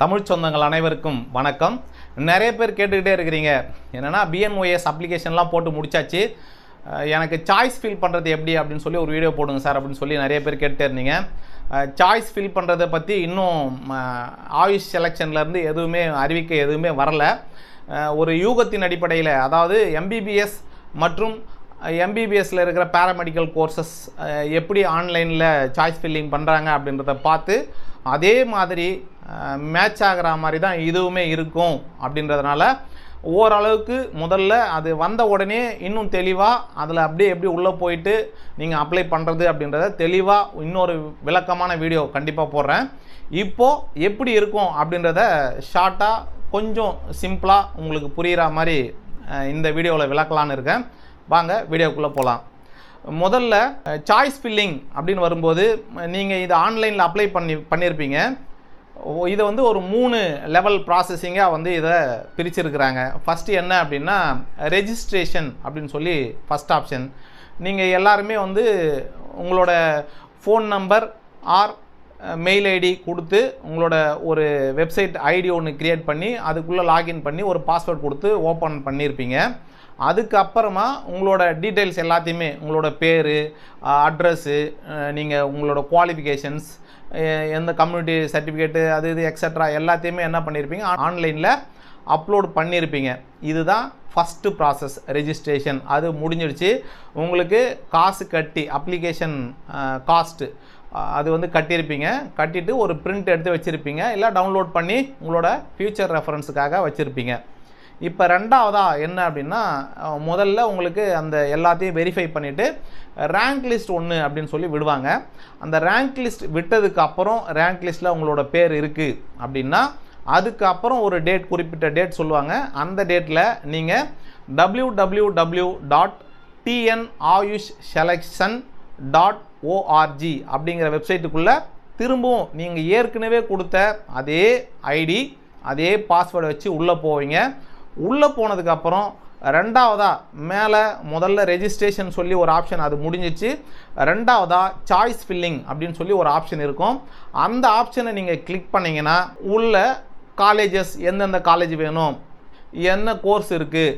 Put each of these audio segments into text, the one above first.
தமிழ் சொந்தங்கள் அனைவருக்கும் வணக்கம். நிறைய பேர் கேட்டுக்கிட்டே இருக்கிறீங்க, என்னென்னா பிஎன்ஒஎஸ் அப்ளிகேஷன்லாம் போட்டு முடிச்சாச்சு, எனக்கு சாய்ஸ் ஃபில் பண்ணுறது எப்படி அப்படின்னு சொல்லி ஒரு வீடியோ போடுங்க சார் அப்படின்னு சொல்லி நிறைய பேர் கேட்டுகிட்டே இருந்தீங்க. சாய்ஸ் ஃபில் பண்ணுறதை பற்றி இன்னும் ஆயுஷ் செலெக்ஷன்லேருந்து எதுவுமே அறிவிக்க எதுவுமே வரலை. ஒரு யூகத்தின் அடிப்படையில், அதாவது எம்பிபிஎஸ் மற்றும் எம்பிபிஎஸ்சில் இருக்கிற பேராமெடிக்கல் கோர்சஸ் எப்படி ஆன்லைனில் சாய்ஸ் ஃபில்லிங் பண்ணுறாங்க அப்படின்றத பார்த்து அதே மாதிரி மேட்ச் ஆகிற மாதிரி தான் இதுவுமே இருக்கும். அப்படின்றதுனால ஓரளவுக்கு முதல்ல அது வந்த உடனே இன்னும் தெளிவாக அதில் அப்படியே எப்படி உள்ளே போயிட்டு நீங்கள் அப்ளை பண்ணுறது அப்படின்றத தெளிவாக இன்னொரு விளக்கமான வீடியோ கண்டிப்பாக போடுறேன். இப்போது எப்படி இருக்கும் அப்படின்றத ஷார்ட்டாக கொஞ்சம் சிம்பிளாக உங்களுக்கு புரிகிற மாதிரி இந்த வீடியோவில் விளக்கலான்னு இருக்கேன். வாங்க வீடியோக்குள்ளே போகலாம். முதல்ல சாய்ஸ் ஃபில்லிங் அப்படின்னு வரும்போது நீங்கள் இதை ஆன்லைனில் அப்ளை பண்ணியிருப்பீங்க. இதை வந்து ஒரு 3 லெவல் ப்ராசஸிங்காக இதை பிரிச்சிருக்கிறாங்க. ஃபஸ்ட்டு என்ன அப்படின்னா ரெஜிஸ்ட்ரேஷன் அப்படின்னு சொல்லி ஃபஸ்ட் ஆப்ஷன். நீங்கள் எல்லாருமே உங்களோட phone number or mail ID கொடுத்து உங்களோட ஒரு வெப்சைட் ஐடி ஒன்று க்ரியேட் பண்ணி அதுக்குள்ளே லாகின் பண்ணி ஒரு பாஸ்வேர்ட் கொடுத்து ஓப்பன் பண்ணியிருப்பீங்க. அதுக்கப்புறமா உங்களோட டீட்டெயில்ஸ் எல்லாத்தையுமே, உங்களோட பேர், அட்ரஸ்ஸு, நீங்கள் உங்களோட குவாலிஃபிகேஷன்ஸ், எந்த கம்யூனிட்டி சர்டிஃபிகேட்டு அது இது எக்ஸட்ரா எல்லாத்தையுமே என்ன பண்ணியிருப்பீங்க, ஆன்லைனில் அப்லோட் பண்ணியிருப்பீங்க. இதுதான் ஃபஸ்ட்டு ப்ராசஸ், ரெஜிஸ்ட்ரேஷன். அது முடிஞ்சிடுச்சு. உங்களுக்கு காசு கட்டி அப்ளிகேஷன் காஸ்ட்டு அது கட்டியிருப்பீங்க. கட்டிட்டு ஒரு பிரிண்ட் எடுத்து வச்சுருப்பீங்க, இல்லை டவுன்லோட் பண்ணி உங்களோட ஃப்யூச்சர் ரெஃபரன்ஸுக்காக வச்சுருப்பீங்க. இப்போ ரெண்டாவதாக என்ன அப்படின்னா, முதல்ல உங்களுக்கு அந்த எல்லாத்தையும் வெரிஃபை பண்ணிவிட்டு ரேங்க் லிஸ்ட் ஒன்று அப்படின்னு சொல்லி விடுவாங்க. அந்த ரேங்க் லிஸ்ட் விட்டதுக்கு அப்புறம் ரேங்க் லிஸ்ட்டில் உங்களோட பேர் இருக்குது அப்படின்னா அதுக்கப்புறம் ஒரு டேட், குறிப்பிட்ட டேட் சொல்லுவாங்க. அந்த டேட்டில் நீங்கள் www.tnayushselection.org அப்படிங்கிற வெப்சைட்டுக்குள்ளே திரும்பவும் நீங்கள் ஏற்கனவே கொடுத்த அதே ஐடி அதே பாஸ்வேர்டை வச்சு உள்ளே போவீங்க. உள்ளே போனதுக்கப்புறம் ரெண்டாவதாக மேலே முதல்ல ரெஜிஸ்ட்ரேஷன் சொல்லி ஒரு ஆப்ஷன் அது முடிஞ்சிச்சு. ரெண்டாவதாக சாய்ஸ் ஃபில்லிங் அப்படின்னு சொல்லி ஒரு ஆப்ஷன் இருக்கும். அந்த ஆப்ஷனை நீங்கள் கிளிக் பண்ணிங்கன்னா உள்ள காலேஜஸ், எந்தெந்த காலேஜ் வேணும், என்ன கோர்ஸ் இருக்குது,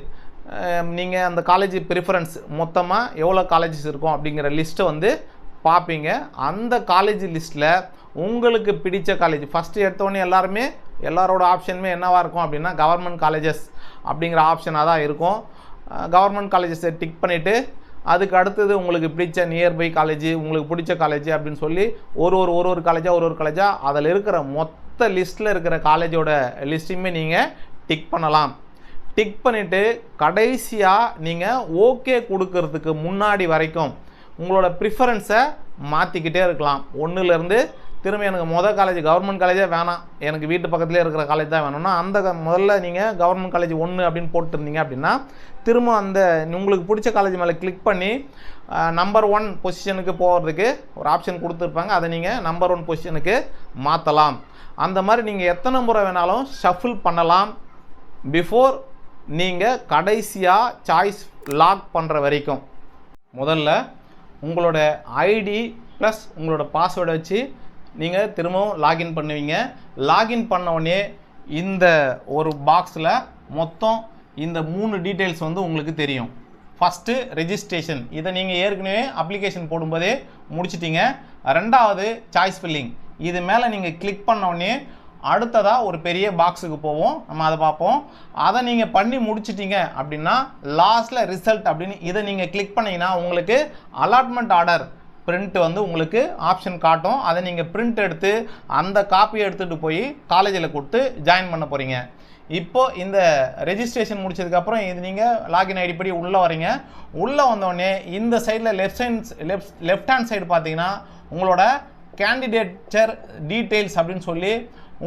நீங்கள் அந்த காலேஜ் ப்ரிஃபரன்ஸ் மொத்தமாக எவ்வளோ காலேஜஸ் இருக்கும் அப்படிங்கிற லிஸ்ட்டை பார்ப்பீங்க. அந்த காலேஜ் லிஸ்ட்டில் உங்களுக்கு பிடித்த காலேஜ் ஃபஸ்ட்டு எடுத்தோடனே எல்லாரோட ஆப்ஷனுமே என்னவாக இருக்கும் அப்படின்னா கவர்மெண்ட் காலேஜஸ் அப்படிங்கிற ஆப்ஷனாக தான் இருக்கும். கவர்மெண்ட் காலேஜஸை டிக் பண்ணிவிட்டு அதுக்கு அடுத்தது உங்களுக்கு பிடிச்ச நியர்பை காலேஜ், உங்களுக்கு பிடிச்ச காலேஜ் அப்படின்னு சொல்லி ஒரு காலேஜாக அதில் இருக்கிற மொத்த லிஸ்ட்டில் இருக்கிற காலேஜோட லிஸ்ட்டையுமே நீங்கள் டிக் பண்ணலாம். டிக் பண்ணிவிட்டு கடைசியாக நீங்கள் ஓகே கொடுக்கறதுக்கு முன்னாடி வரைக்கும் உங்களோட ப்ரிஃபரன்ஸை மாற்றிக்கிட்டே இருக்கலாம். ஒன்றுலேருந்து திரும்ப எனக்கு காலேஜ் கவர்மெண்ட் காலேஜே வேணாம், எனக்கு வீட்டு பக்கத்துலேயே இருக்கிற காலேஜ் தான் வேணும்னா அந்த முதல்ல நீங்கள் கவர்மெண்ட் காலேஜ் 1 அப்படின்னு போட்டுருந்தீங்க அப்படின்னா திரும்ப அந்த உங்களுக்கு பிடிச்ச காலேஜ் மேலே கிளிக் பண்ணி நம்பர் 1 பொசிஷனுக்கு போகிறதுக்கு ஒரு ஆப்ஷன் கொடுத்துருப்பாங்க. அதை நீங்கள் நம்பர் 1 பொசிஷனுக்கு மாற்றலாம். அந்த மாதிரி நீங்கள் எத்தனை முறை வேணாலும் ஷஃபில் பண்ணலாம் பிஃபோர் நீங்கள் கடைசியாக சாய்ஸ் லாக் பண்ணுற வரைக்கும். முதல்ல உங்களோட ஐடி ப்ளஸ் உங்களோட பாஸ்வேர்டை வச்சு நீங்கள் திரும்பவும் லாகின் பண்ணுவீங்க. லாகின் பண்ணோடனே இந்த ஒரு பாக்ஸில் மொத்தம் இந்த 3 டீட்டெயில்ஸ் உங்களுக்கு தெரியும். ஃபஸ்ட்டு ரெஜிஸ்ட்ரேஷன், இதை நீங்கள் ஏற்கனவே அப்ளிகேஷன் போடும்போதே முடிச்சிட்டிங்க. ரெண்டாவது சாய்ஸ் ஃபில்லிங், இது மேலே நீங்கள் கிளிக் பண்ணோடனே அடுத்ததாக ஒரு பெரிய பாக்ஸுக்கு போவோம், நம்ம அதை பார்ப்போம். அதை நீங்கள் பண்ணி முடிச்சிட்டிங்க அப்படின்னா லாஸ்ட்டில் ரிசல்ட் அப்படின்னு இதை நீங்கள் கிளிக் பண்ணிங்கன்னா உங்களுக்கு அலாட்மெண்ட் ஆர்டர் பிரிண்ட் உங்களுக்கு ஆப்ஷன் காட்டும். அதை நீங்கள் பிரிண்ட் எடுத்து அந்த காப்பியை எடுத்துகிட்டு போய் காலேஜில் கொடுத்து ஜாயின் பண்ண போகிறீங்க. இப்போது இந்த ரெஜிஸ்ட்ரேஷன் முடிச்சதுக்கப்புறம் இது நீங்கள் லாகின் ஐடி படி உள்ளே வரீங்க. உள்ளே வந்தோடனே இந்த சைடில் லெஃப்ட் ஹேண்ட் சைடு பார்த்தீங்கன்னா உங்களோட கேண்டிடேச்சர் டீட்டெயில்ஸ் அப்படின்னு சொல்லி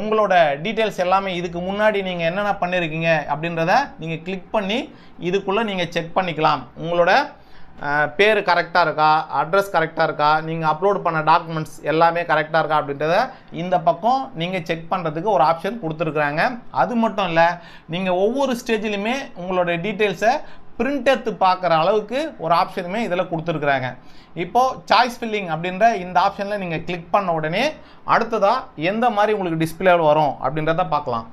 உங்களோட டீட்டெயில்ஸ் எல்லாமே இதுக்கு முன்னாடி நீங்கள் என்னென்ன பண்ணியிருக்கீங்க அப்படின்றத நீங்கள் கிளிக் பண்ணி இதுக்குள்ளே நீங்கள் செக் பண்ணிக்கலாம். உங்களோட பேர் கரெக்டாக இருக்கா, அட்ரஸ் கரெக்டாக இருக்கா, நீங்கள் அப்லோட் பண்ண டாக்குமெண்ட்ஸ் எல்லாமே கரெக்டாக இருக்கா அப்படின்றத இந்த பக்கம் நீங்கள் செக் பண்ணுறதுக்கு ஒரு ஆப்ஷன் கொடுத்துருக்குறாங்க. அது மட்டும் இல்லை, நீங்கள் ஒவ்வொரு ஸ்டேஜ்லையுமே உங்களோட டீட்டெயில்ஸை பிரிண்ட் எடுத்து பார்க்குற அளவுக்கு ஒரு ஆப்ஷனுமே இதில் கொடுத்துருக்குறாங்க. இப்போது சாய்ஸ் ஃபில்லிங் அப்படின்ற இந்த ஆப்ஷனில் நீங்கள் கிளிக் பண்ண உடனே அடுத்ததாக எந்த மாதிரி உங்களுக்கு டிஸ்பிளேவில் வரும் அப்படின்றத பார்க்கலாம்.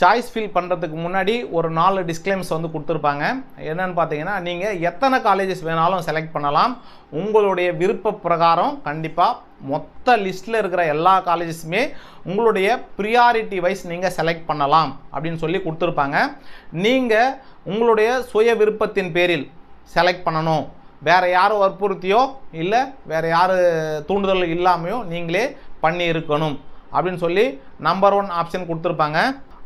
சாய்ஸ் ஃபில் பண்ணுறதுக்கு முன்னாடி ஒரு 4 டிஸ்க்ளைம்ஸ் வந்து கொடுத்துருப்பாங்க. என்னென்னு பார்த்தீங்கன்னா, நீங்கள் எத்தனை காலேஜஸ் வேணாலும் செலக்ட் பண்ணலாம். உங்களுடைய விருப்ப பிரகாரம் கண்டிப்பாக மொத்த லிஸ்ட்டில் இருக்கிற எல்லா காலேஜஸுமே உங்களுடைய ப்ரியாரிட்டி வைஸ் நீங்கள் செலக்ட் பண்ணலாம் அப்படின்னு சொல்லி கொடுத்துருப்பாங்க. நீங்கள் உங்களுடைய சுய விருப்பத்தின் பேரில் செலக்ட் பண்ணணும், வேறு யாரும் வற்புறுத்தியோ இல்லை வேறு யார் தூண்டுதல் இல்லாமையோ நீங்களே பண்ணி இருக்கணும் அப்படின்னு சொல்லி நம்பர் 1 ஆப்ஷன் கொடுத்துருப்பாங்க.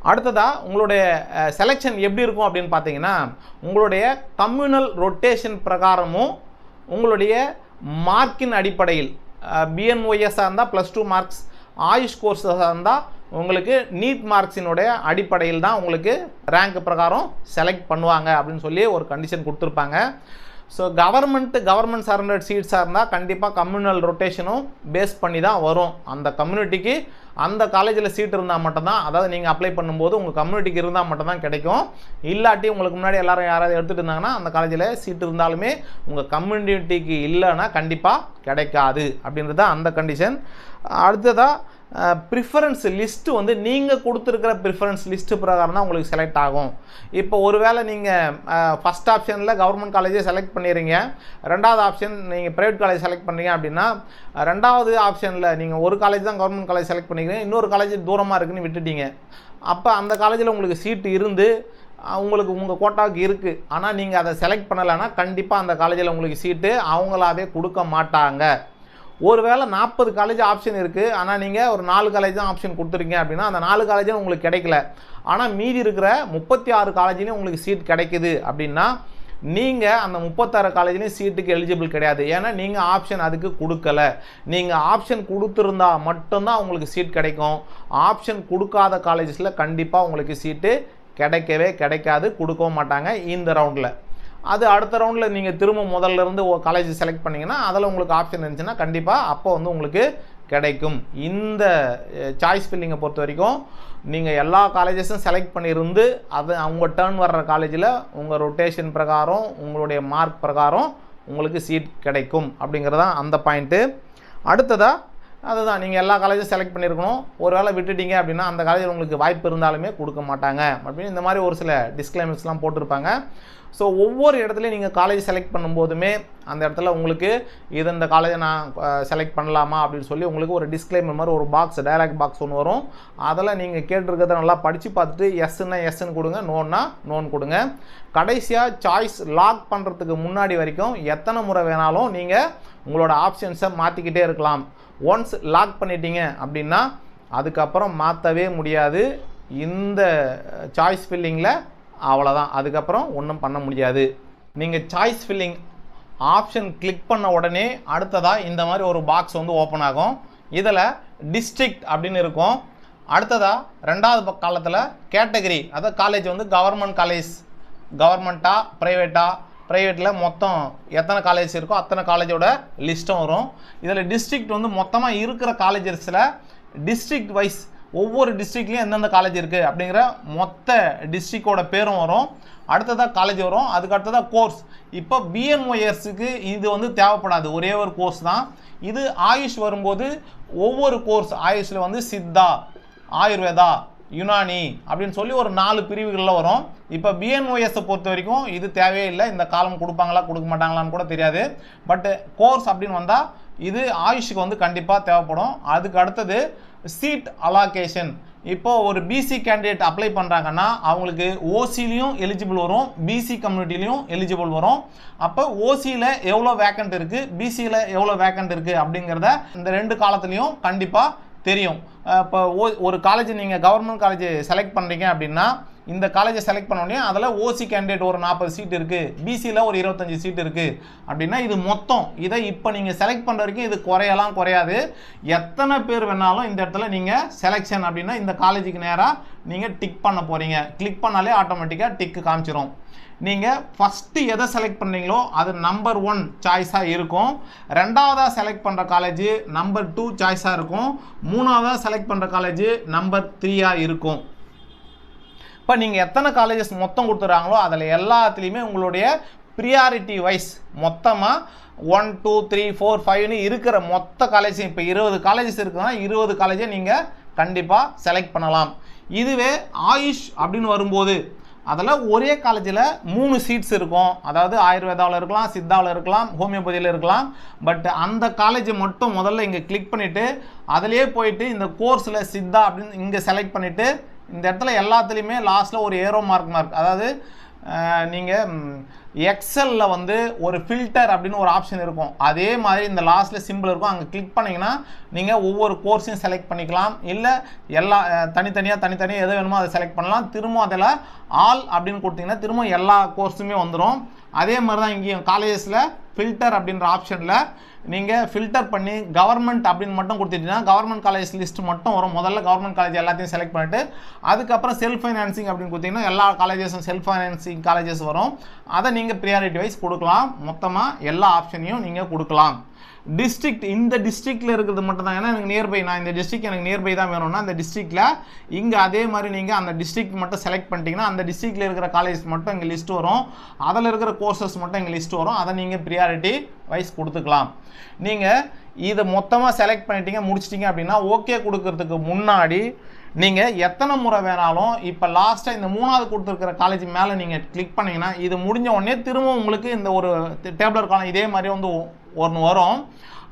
அடுத்ததாக உங்களுடைய செலெக்ஷன் எப்படி இருக்கும் அப்படின்னு பார்த்தீங்கன்னா, உங்களுடைய கம்யூனல் ரொட்டேஷன் பிரகாரமும் உங்களுடைய மார்க்கின் அடிப்படையில் பிஎன்ஒய்எஸ்ஸாக இருந்தால் +2 மார்க்ஸ், ஆயுஷ் கோர்ஸாக இருந்தால் உங்களுக்கு நீட் மார்க்ஸினுடைய அடிப்படையில் தான் உங்களுக்கு ரேங்க் பிரகாரம் செலக்ட் பண்ணுவாங்க அப்படின்னு சொல்லி ஒரு கண்டிஷன் கொடுத்துருப்பாங்க. ஸோ கவர்மெண்ட் சரண்டர்ட் சீட்ஸாக இருந்தால் கண்டிப்பாக கம்யூனல் ரொட்டேஷனும் பேஸ் பண்ணி தான் வரும். அந்த கம்யூனிட்டிக்கு அந்த காலேஜில் சீட் இருந்தால் மட்டும்தான், அதாவது நீங்கள் அப்ளை பண்ணும்போது உங்கள் கம்யூனிட்டிக்கு இருந்தால் மட்டும்தான் கிடைக்கும். இல்லாட்டி உங்களுக்கு முன்னாடி எல்லாரும் யாராவது எடுத்துகிட்டு இருந்தாங்கன்னா அந்த காலேஜில் சீட் இருந்தாலுமே உங்கள் கம்யூனிட்டிக்கு இல்லைன்னா கண்டிப்பாக கிடைக்காது அப்படின்றது தான் அந்த கண்டிஷன். அடுத்ததாக ப்ரிஃபரன்ஸ் லிஸ்ட்டு வந்து நீங்கள் கொடுத்துருக்கிற ப்ரிஃபரன்ஸ் லிஸ்ட்டு பிரகாரம் தான் உங்களுக்கு செலக்ட் ஆகும். இப்போ ஒருவேளை நீங்கள் ஃபஸ்ட் ஆப்ஷனில் கவர்மெண்ட் காலேஜை செலக்ட் பண்ணிடுறீங்க, ரெண்டாவது ஆப்ஷன் நீங்கள் ப்ரைவேட் காலேஜ் செலக்ட் பண்ணுறீங்க அப்படின்னா, ரெண்டாவது ஆப்ஷனில் நீங்கள் ஒரு காலேஜ் தான் கவர்மெண்ட் காலேஜ் செலக்ட் பண்ணிக்கிறீங்க, இன்னொரு காலேஜ் தூரமாக இருக்குன்னு விட்டுட்டீங்க. அப்போ அந்த காலேஜில் உங்களுக்கு சீட்டு இருந்து உங்களுக்கு உங்கள் கோட்டாவுக்கு இருக்குது, ஆனால் நீங்கள் அதை செலக்ட் பண்ணலைன்னா கண்டிப்பாக அந்த காலேஜில் உங்களுக்கு சீட்டு அவங்களாவே கொடுக்க மாட்டாங்க. ஒருவேளை 40 காலேஜ் ஆப்ஷன் இருக்குது, ஆனால் நீங்கள் ஒரு 4 காலேஜ் தான் ஆப்ஷன் கொடுத்துருக்கீங்க அப்படின்னா அந்த 4 காலேஜும் உங்களுக்கு கிடைக்கல, ஆனால் மீதி இருக்கிற 36 காலேஜ்லேயும் உங்களுக்கு சீட் கிடைக்குது அப்படின்னா நீங்கள் அந்த 36 காலேஜ்லேயும் சீட்டுக்கு எலிஜிபிள் கிடையாது. ஏன்னா நீங்கள் ஆப்ஷன் அதுக்கு கொடுக்கல. நீங்கள் ஆப்ஷன் கொடுத்துருந்தா மட்டும்தான் உங்களுக்கு சீட் கிடைக்கும். ஆப்ஷன் கொடுக்காத காலேஜஸில் கண்டிப்பாக உங்களுக்கு சீட்டு கிடைக்காது, கொடுக்கவும் மாட்டாங்க இந்த ரவுண்டில். அது அடுத்த ரவுண்டில் நீங்கள் திரும்ப முதல்ல இருந்து காலேஜ் செலக்ட் பண்ணிங்கன்னா அதில் உங்களுக்கு ஆப்ஷன் இருந்துச்சுன்னா கண்டிப்பாக அப்போ வந்து உங்களுக்கு கிடைக்கும். இந்த சாய்ஸ் ஃபில்லிங்கை பொறுத்த வரைக்கும் நீங்கள் எல்லா காலேஜஸும் செலக்ட் பண்ணியிருந்து அது அவங்க டர்ன் வர்ற காலேஜில் உங்கள் ரொட்டேஷன் பிரகாரம் உங்களுடைய மார்க் பிரகாரம் உங்களுக்கு சீட் கிடைக்கும் அப்படிங்கிறதான் அந்த பாயிண்ட்டு. அடுத்ததாக அதுதான் நீங்கள் எல்லா காலேஜும் செலக்ட் பண்ணியிருக்கணும். ஒரு வேளை விட்டுட்டீங்க அப்படின்னா அந்த காலேஜில் உங்களுக்கு வாய்ப்பு இருந்தாலுமே கொடுக்க மாட்டாங்க அப்படின்னு இந்த மாதிரி ஒரு சில டிஸ்க்ளைமர்ஸ்லாம் போட்டிருப்பாங்க. ஸோ ஒவ்வொரு இடத்துலையும் நீங்கள் காலேஜ் செலக்ட் பண்ணும்போதுமே அந்த இடத்துல உங்களுக்கு இந்த காலேஜை நான் செலக்ட் பண்ணலாமா அப்படின்னு சொல்லி உங்களுக்கு ஒரு டிஸ்க்ளைமர் மாதிரி ஒரு பாக்ஸ், டைலாக் பாக்ஸ் ஒன்று வரும். அதில் நீங்கள் கேட்டிருக்கிறத நல்லா படித்து பார்த்துட்டு எஸ்ன்னா எஸ்ன்னு கொடுங்க, நோன்னா நோன்னு கொடுங்க. கடைசியாக சாய்ஸ் லாக் பண்ணுறதுக்கு முன்னாடி வரைக்கும் எத்தனை முறை வேணாலும் நீங்கள் உங்களோட ஆப்ஷன்ஸை மாற்றிக்கிட்டே இருக்கலாம். ஒன்ஸ் லாக் பண்ணிட்டீங்க அப்படின்னா அதுக்கப்புறம் மாற்றவே முடியாது. இந்த சாய்ஸ் ஃபில்லிங்கில் அவ்வளோதான், அதுக்கப்புறம் ஒன்றும் பண்ண முடியாது. நீங்கள் சாய்ஸ் ஃபில்லிங் ஆப்ஷன் கிளிக் பண்ண உடனே அடுத்ததாக இந்த மாதிரி ஒரு பாக்ஸ் வந்து ஓப்பன் ஆகும். இதில் டிஸ்ட்ரிக்ட் அப்படின்னு இருக்கும். அடுத்ததாக ரெண்டாவது காலத்தில் கேட்டகரி, அதாவது காலேஜ் வந்து கவர்மெண்ட் காலேஜ், கவர்மெண்ட்டா ப்ரைவேட்டில் மொத்தம் எத்தனை காலேஜ் இருக்கோ அத்தனை காலேஜோட லிஸ்ட்டும் வரும். இதில் டிஸ்ட்ரிக்ட் வந்து மொத்தமாக இருக்கிற காலேஜஸில் டிஸ்ட்ரிக்ட் வைஸ் ஒவ்வொரு டிஸ்ட்ரிக்ட்லேயும் எந்தெந்த காலேஜ் இருக்குது அப்படிங்கிற மொத்த டிஸ்ட்ரிக்டோட பேரும் வரும். அடுத்ததாக காலேஜ் வரும். அதுக்கு அடுத்ததாக கோர்ஸ். இப்போ பிஎன்ஒய்எஸ்க்கு இது வந்து தேவைப்படாது, ஒரே ஒரு கோர்ஸ் தான். இது ஆயுஷ் வரும்போது ஒவ்வொரு கோர்ஸ், ஆயுஷில் வந்து சித்தா, ஆயுர்வேதா, யுனானி அப்படின்னு சொல்லி ஒரு 4 பிரிவுகளில் வரும். இப்போ பிஎன்ஒய்எஸை பொறுத்த வரைக்கும் இது தேவையே இல்லை. இந்த காலம் கொடுப்பாங்களா கொடுக்க மாட்டாங்களான்னு கூட தெரியாது. பட்டு கோர்ஸ் அப்படின்னு வந்தால் இது ஆயுஷுக்கு வந்து கண்டிப்பாக தேவைப்படும். அதுக்கு அடுத்தது சீட் அலாகேஷன். இப்போது ஒரு பிசி கேண்டிடேட் அப்ளை பண்ணுறாங்கன்னா அவங்களுக்கு ஓசிலையும் எலிஜிபிள் வரும், பிசி கம்யூனிட்டிலையும் எலிஜிபிள் வரும். அப்போ ஓசியில் எவ்வளோ வேக்கண்ட் இருக்குது, பிசியில் எவ்வளோ வேக்கண்ட் இருக்குது அப்படிங்கிறத இந்த 2 காலத்துலேயும் கண்டிப்பாக தெரியும். இப்போ ஒரு காலேஜ் நீங்கள் கவர்மெண்ட் காலேஜ் செலக்ட் பண்ணுறீங்க அப்படின்னா இந்த காலேஜை செலக்ட் பண்ணோடனே அதில் ஓசி கேண்டிடேட் ஒரு 40 சீட் இருக்குது, பிசியில் ஒரு 25 சீட் இருக்குது அப்படின்னா இது மொத்தம் இதை இப்போ நீங்கள் செலக்ட் பண்ணுற வரைக்கும் இது குறையாது. எத்தனை பேர் வேணாலும் இந்த இடத்துல நீங்கள் செலெக்ஷன் அப்படின்னா இந்த காலேஜுக்கு நேராக நீங்கள் டிக் பண்ண போகிறீங்க. கிளிக் பண்ணாலே ஆட்டோமேட்டிக்காக டிக்கு காமிச்சிரும். நீங்கள் ஃபஸ்ட்டு எதை செலக்ட் பண்ணுறீங்களோ அது நம்பர் 1 சாய்ஸாக இருக்கும். ரெண்டாவதாக செலக்ட் பண்ணுற காலேஜ் நம்பர் 2 சாய்ஸாக இருக்கும். மூணாவதாக செலக்ட் பண்ணுற காலேஜ் நம்பர் 3 இருக்கும். இப்போ நீங்கள் எத்தனை காலேஜஸ் மொத்தம் கொடுத்துறாங்களோ அதில் எல்லாத்துலேயுமே உங்களுடைய ப்ரியாரிட்டி வைஸ் மொத்தமாக 1 2 3 4 5ன்னு இருக்கிற மொத்த காலேஜ் இப்போ 20 காலேஜஸ் இருக்குன்னா 20 காலேஜை நீங்கள் கண்டிப்பாக செலக்ட் பண்ணலாம். இதுவே ஆயுஷ் அப்படின்னு வரும்போது அதில் ஒரே காலேஜில் 3 சீட்ஸ் இருக்கும். அதாவது ஆயுர்வேதாவில் இருக்கலாம், சித்தாவில் இருக்கலாம், ஹோமியோபதியில் இருக்கலாம். பட் அந்த காலேஜை மட்டும் முதல்ல இங்கே கிளிக் பண்ணிவிட்டு அதிலே போயிட்டு இந்த கோர்ஸில் சித்தா அப்படின்னு இங்கே செலக்ட் பண்ணிவிட்டு இந்த இடத்துல எல்லாத்துலேயுமே லாஸ்ட்டில் ஒரு ஏரோ மார்க் அதாவது நீங்கள் எக்ஸலில் வந்து ஒரு ஃபில்டர் அப்படின்னு ஒரு ஆப்ஷன் இருக்கும். அதே மாதிரி இந்த லாஸ்ட்டில் சிம்பிள் இருக்கும். அங்கே கிளிக் பண்ணிங்கன்னா நீங்கள் ஒவ்வொரு கோர்ஸையும் செலக்ட் பண்ணிக்கலாம். இல்லை எல்லா தனித்தனியாக எது வேணுமோ அதை செலக்ட் பண்ணலாம். திரும்ப அதில் ஆல் அப்படின்னு கொடுத்தீங்கன்னா திரும்ப எல்லா கோர்ஸுமே வந்துடும். அதே மாதிரி தான் இங்கேயும் காலேஜஸில் ஃபில்டர் அப்படின்ற ஆப்ஷனில் நீங்கள் ஃபில்டர் பண்ணி கவர்மெண்ட் அப்படின்னு மட்டும் கொடுத்துட்டீங்கன்னா கவர்மெண்ட் காலேஜ் லிஸ்ட் மட்டும் வரும். முதல்ல கவர்மெண்ட் காலேஜ் எல்லாத்தையும் செலக்ட் பண்ணிட்டு அதுக்கப்புறம் செல்ஃப் ஃபைனான்சிங் அப்படின்னு கொடுத்தீங்கன்னா எல்லா காலேஜஸும் செல்ஃப் ஃபைனான்சிங் காலேஜஸ் வரும். அதை நீங்கள் ப்ரியாரிட்டி வைஸ் கொடுக்கலாம். மொத்தமாக எல்லா ஆப்ஷனையும் நீங்கள் கொடுக்கலாம். டிஸ்ட்ரிக்ட் இந்த டிஸ்ட்ரிக்டில் இருக்கிறது மட்டும் தான். ஏன்னா எனக்கு நியர்பை, நான் இந்த டிஸ்ட்ரிக்ட் எனக்கு நியர்பை தான் வேணும்னா அந்த டிஸ்ட்ரிக்டில் இங்கே அதே மாதிரி நீங்கள் அந்த டிஸ்ட்ரிக்ட் மட்டும் செலக்ட் பண்ணிட்டீங்கன்னா அந்த டிஸ்ட்ரிக்டில் இருக்கிற காலேஜ் மட்டும் இங்கே லிஸ்ட் வரும். அதில் இருக்கிற கோர்சஸ் மட்டும் இங்கே லிஸ்ட் வரும். அதை நீங்கள் ப்ரியாரிட்டி வைஸ் கொடுத்துக்கலாம். நீங்கள் இதை மொத்தமாக செலக்ட் பண்ணிட்டீங்க முடிச்சிட்டிங்க அப்படின்னா ஓகே கொடுக்கறதுக்கு முன்னாடி நீங்கள் எத்தனை முறை வேணாலும் இப்போ லாஸ்ட்டாக இந்த 3வது கொடுத்துருக்கிற காலேஜ் மேலே நீங்கள் கிளிக் பண்ணிங்கன்னா இது முடிஞ்ச உடனே திரும்ப உங்களுக்கு இந்த ஒரு டேபிளர் காலம் இதே மாதிரி வந்து ஒன்று வரும்.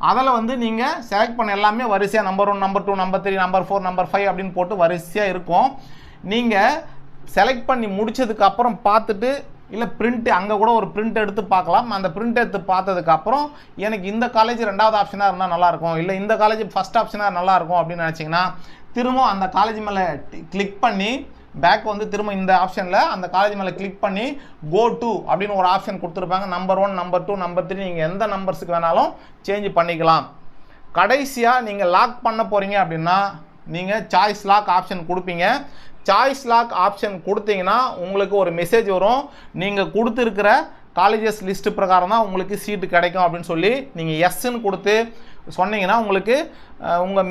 அதில் வந்து நீங்கள் செலக்ட் பண்ண எல்லாமே வரிசையாக number 1 number 2 number 3 number 4 number 5 அப்படின்னு போட்டு வரிசையாக இருக்கும். நீங்கள் செலக்ட் பண்ணி முடிச்சதுக்கப்புறம் பார்த்துட்டு இல்லை பிரிண்ட் அங்கே கூட ஒரு பிரிண்ட் எடுத்து பார்க்கலாம். அந்த பிரிண்ட் எடுத்து பார்த்ததுக்கப்புறம் எனக்கு இந்த காலேஜ் 2வது ஆப்ஷனாக இருந்தால் நல்லாயிருக்கும், இல்லை இந்த காலேஜ் ஃபஸ்ட் ஆப்ஷனாக நல்லாயிருக்கும் அப்படின்னு நினச்சிங்கன்னா திரும்ப அந்த காலேஜ் மேலே கிளிக் பண்ணி பேக் வந்து திரும்ப இந்த ஆப்ஷனில் அந்த காலேஜ் மேலே கிளிக் பண்ணி கோ டு அப்படின்னு ஒரு ஆப்ஷன் கொடுத்துருப்பாங்க. நம்பர் 1 நம்பர் 2 நம்பர் 3 நீங்கள் எந்த நம்பர்ஸுக்கு வேணாலும் சேஞ்ச் பண்ணிக்கலாம். கடைசியாக நீங்கள் லாக் பண்ண போகிறீங்க அப்படின்னா நீங்கள் சாய்ஸ் லாக் ஆப்ஷன் கொடுப்பீங்க. சாய்ஸ் லாக் ஆப்ஷன் கொடுத்தீங்கன்னா உங்களுக்கு ஒரு மெசேஜ் வரும். நீங்கள் கொடுத்துருக்கிற காலேஜஸ் லிஸ்ட்டு பிரகாரம் தான் உங்களுக்கு சீட்டு கிடைக்கும் அப்படின்னு சொல்லி நீங்கள் எஸ்ன்னு கொடுத்து சொன்னீங்கன்னா உங்களுக்கு உங்கள்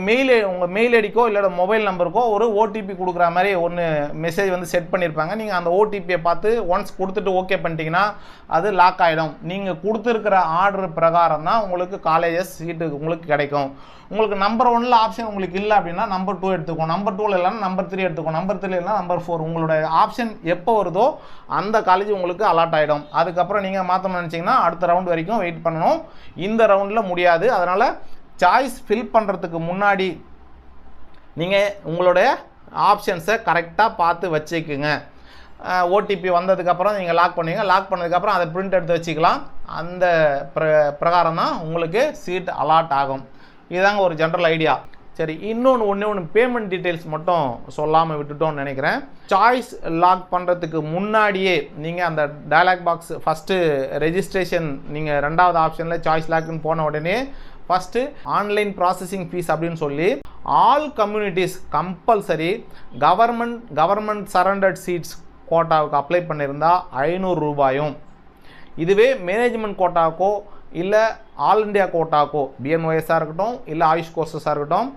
மெயில் ஐடிக்கோ இல்லை மொபைல் நம்பருக்கோ ஒரு ஓடிபி கொடுக்குற மாதிரி ஒன்று மெசேஜ் வந்து செட் பண்ணியிருப்பாங்க. நீங்கள் அந்த ஓடிபியை பார்த்து ஒன்ஸ் கொடுத்துட்டு ஓகே பண்ணிட்டீங்கன்னா அது லாக் ஆகிடும். நீங்கள் கொடுத்துருக்கிற ஆர்டர் பிரகாரம் தான் உங்களுக்கு காலேஜஸ் சீட்டு உங்களுக்கு கிடைக்கும். உங்களுக்கு நம்பர் 1ல் ஆப்ஷன் உங்களுக்கு இல்லை அப்படின்னா நம்பர் 2 எடுத்துக்கோம், நம்பர் 2ல் இல்லைன்னா நம்பர் 3 எடுத்துக்கோம், நம்பர் 3 இல்லைன்னா நம்பர் 4. உங்களோட ஆப்ஷன் எப்போ வருதோ அந்த காலேஜ் உங்களுக்கு அலாட் ஆகிடும். அதுக்கப்புறம் நீங்கள் மாற்றணும்னு நினச்சிங்கன்னா அடுத்த ரவுண்ட் வரைக்கும் வெயிட் பண்ணணும். இந்த ரவுண்டில் முடியாது. அதனால் சாய்ஸ் ஃபில் பண்ணுறதுக்கு முன்னாடி நீங்கள் உங்களுடைய ஆப்ஷன்ஸை கரெக்டாக பார்த்து வச்சுக்குங்க. ஓடிபி வந்ததுக்கப்புறம் நீங்கள் லாக் பண்ணுவீங்க. லாக் பண்ணதுக்கப்புறம் அதை பிரிண்ட் எடுத்து வச்சுக்கலாம். அந்த பிரகாரம் தான் உங்களுக்கு சீட் அலாட் ஆகும். இதுதாங்க ஒரு ஜென்ரல் ஐடியா. சரி, ஒன்று பேமெண்ட் டீட்டெயில்ஸ் மட்டும் சொல்லாமல் விட்டுட்டோம்னு நினைக்கிறேன். சாய்ஸ் லாக் பண்ணுறதுக்கு முன்னாடியே நீங்கள் அந்த டயலாக் பாக்ஸ் ஃபஸ்ட்டு ரெஜிஸ்ட்ரேஷன் நீங்கள் 2வது ஆப்ஷனில் சாய்ஸ் லாக்னு போன உடனே ஃபஸ்ட்டு ஆன்லைன் ப்ராசஸிங் ஃபீஸ் அப்படின்னு சொல்லி all communities compulsory government surrendered seats கோட்டாவுக்கு அப்ளை பண்ணியிருந்தால் 500 ரூபாயும், இதுவே மேனேஜ்மெண்ட் கோட்டாவுக்கோ இல்லை ஆல் இண்டியா கோட்டாக்கோ பிஎன்ஒஎஸ்ஸாக இருக்கட்டும் இல்லை ஆயுஷ் கோர்சஸாக இருக்கட்டும்,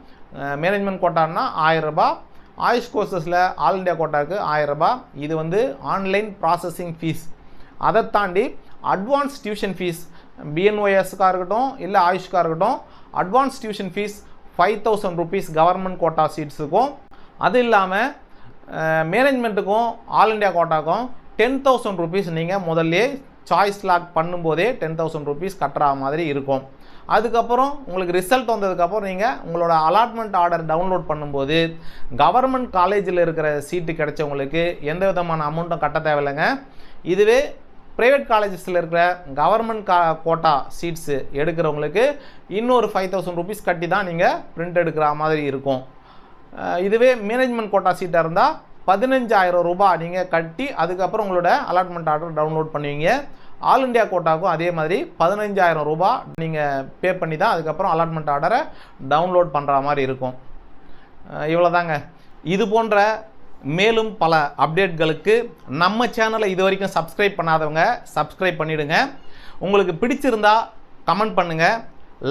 மேனேஜ்மெண்ட் கோட்டான்னா 1000 ரூபாய், ஆயுஷ் கோர்சஸில் ஆல் இண்டியா கோட்டாவுக்கு 1000 ரூபாய். இது வந்து ஆன்லைன் ப்ராசஸிங் ஃபீஸ். அதை தாண்டி அட்வான்ஸ் டியூஷன் ஃபீஸ் பிஎன்ஒஎஸ்க்காக இருக்கட்டும் இல்லை ஆயுஷ்க்காக இருக்கட்டும் advance tuition fees 5000 rupees government quota சீட்ஸுக்கும், அது இல்லாமல் மேனேஜ்மெண்ட்டுக்கும் ஆல் இண்டியா கோட்டாக்கும் 10,000 ருபீஸ் நீங்கள் முதல்ல சாய்ஸ் லாக் பண்ணும்போதே 10,000 ருபீஸ் கட்டுற மாதிரி இருக்கும். அதுக்கப்புறம் உங்களுக்கு ரிசல்ட் வந்ததுக்கப்புறம் நீங்கள் உங்களோட அலாட்மெண்ட் ஆர்டர் டவுன்லோட் பண்ணும்போது கவர்மெண்ட் காலேஜில் இருக்கிற சீட்டு கிடைச்சவங்களுக்கு எந்த விதமான அமௌண்ட்டும் கட்ட தேவையில்லைங்க. இதுவே ப்ரைவேட் காலேஜஸில் இருக்கிற கவர்மெண்ட் கோட்டா சீட்ஸு எடுக்கிறவங்களுக்கு இன்னொரு 5000 ருபீஸ் கட்டி தான் நீங்கள் பிரிண்ட் எடுக்கிற மாதிரி இருக்கும். இதுவே மேனேஜ்மெண்ட் கோட்டா சீட்டாக இருந்தால் 15,000 ரூபாய் நீங்கள் கட்டி அதுக்கப்புறம் உங்களோட அலாட்மெண்ட் ஆர்டர் டவுன்லோட் பண்ணுவீங்க. ஆல் இண்டியா கோட்டாவுக்கும் அதே மாதிரி 15,000 ரூபாய் நீங்கள் பே பண்ணி தான் அதுக்கப்புறம் அலாட்மெண்ட் ஆர்டரை டவுன்லோட் பண்ணுற மாதிரி இருக்கும். இவ்வளோதாங்க. இது போன்ற மேலும் பல அப்டேட்களுக்கு நம்ம சேனலை இது வரைக்கும் சப்ஸ்கிரைப் பண்ணாதவங்க சப்ஸ்கிரைப் பண்ணிவிடுங்க. உங்களுக்கு பிடிச்சிருந்தா கமெண்ட் பண்ணுங்கள்,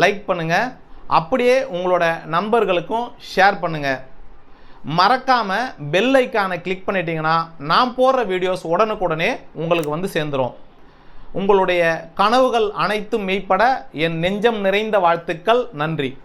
லைக் பண்ணுங்கள், அப்படியே உங்களோட நண்பர்களுக்கும் ஷேர் பண்ணுங்கள். மறக்காமல் பெல் ஐக்கானை கிளிக் பண்ணிட்டீங்கன்னா நான் போடுற வீடியோஸ் உடனுக்குடனே உங்களுக்கு வந்து சேர்ந்துடும். உங்களுடைய கனவுகள் அனைத்தும் மெய்ப்பட என் நெஞ்சம் நிறைந்த வாழ்த்துக்கள். நன்றி.